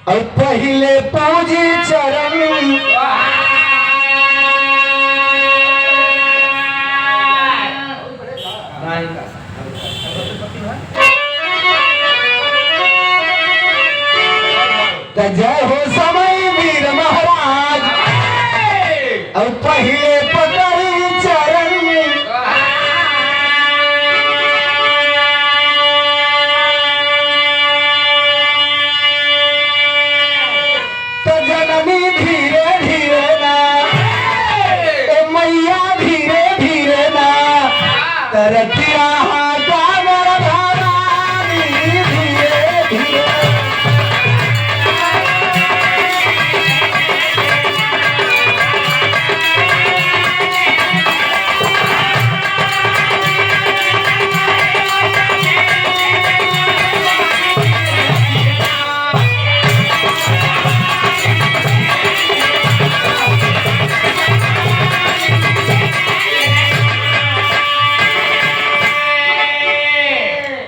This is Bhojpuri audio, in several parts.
और पहले पूजी चरण जय हो समय वीर महाराज और पहले पकड़ी चरण तो जननी धीरे धीरे ना मैया धीरे धीरे ना तरतिया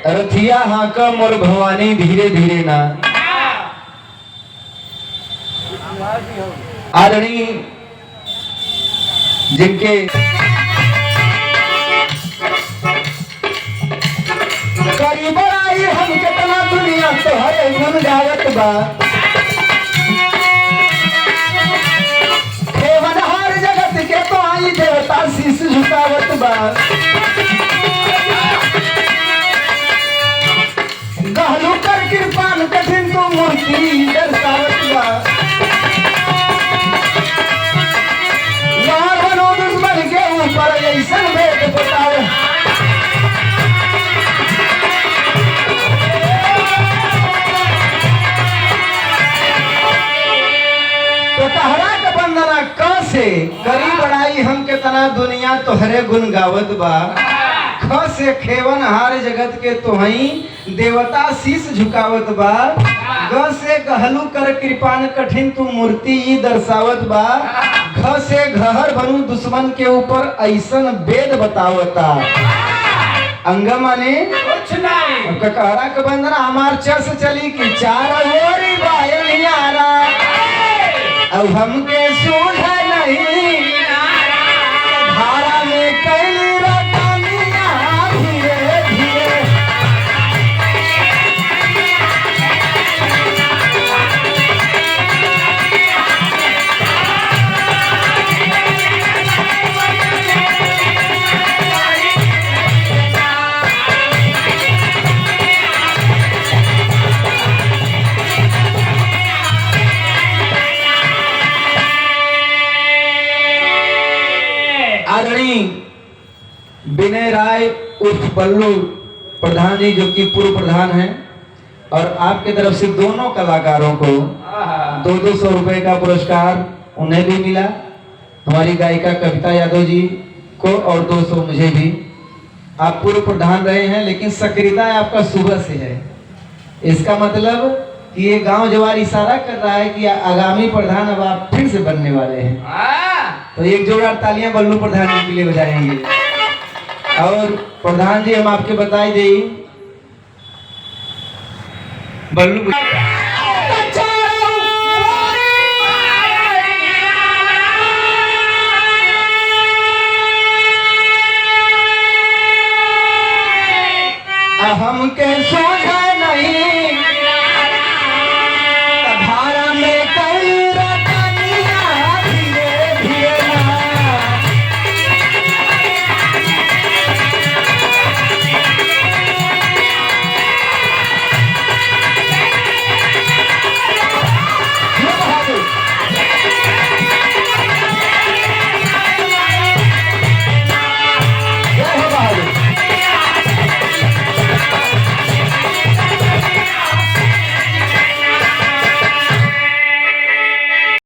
रथिया हाका मोर भवानी धीरे धीरे ना आदरणीय जिनके करी बड़ाई हम कितना दुनिया तो हरे गुण गावत बा केवल हर जगत के तो आई देवता शीश झुकावत बा गहलू कर कृपान कठिन तो मूर्ति दर्शावत बा यार बनो दुश्मन के ऊपर ऐसा भेद बताओ तो तहरा के बंदना कैसे करी बड़ाई हम के तना दुनिया तोहरे गुण गावत बा ख से खेवन हार जगत के तोहई देवता शीश झुकावत बा ग से गहलू कर कृपान कठिन तू मूर्ति दर्शावत बा घ से घहर बनू दुश्मन के ऊपर ऐसन वेद बतावता अंग माने कुछ नहीं कहरा के बंदना हमार चस चली कि चार ओरी बायल यारा अब हमके सूझ नहीं धारा में कैली आदरणीय विनय राय उर्फ बल्लू प्रधान जी जो कि पूर्व प्रधान हैं और आपके तरफ से दोनों कलाकारों को 200 रुपए का पुरस्कार उन्हें भी मिला हमारी गायिका कविता यादव जी को और 200 मुझे भी आप पूर्व प्रधान रहे हैं लेकिन सक्रियता आपका सुबह से है इसका मतलब कि ये गांव जवार इशारा कर रहा है कि आगामी प्रधान अब आप फिर से बनने वाले हैं तो एक जोड़ा तालियां बल्लू प्रधान जी के लिए बजाएंगे और प्रधान जी हम आपके बताई दें बल्लू